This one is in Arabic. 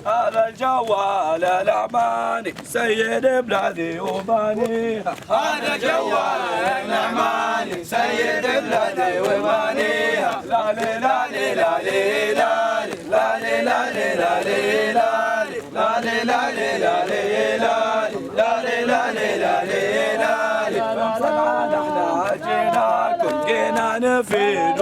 هذا الجوال الأعماني سيد بلادي وباني هذا جوال الأعماني سيد بلادي وباني لا لا لا لا لا لا لا لا لا لا لا لا لا لا لا جيناكم جينا نفيد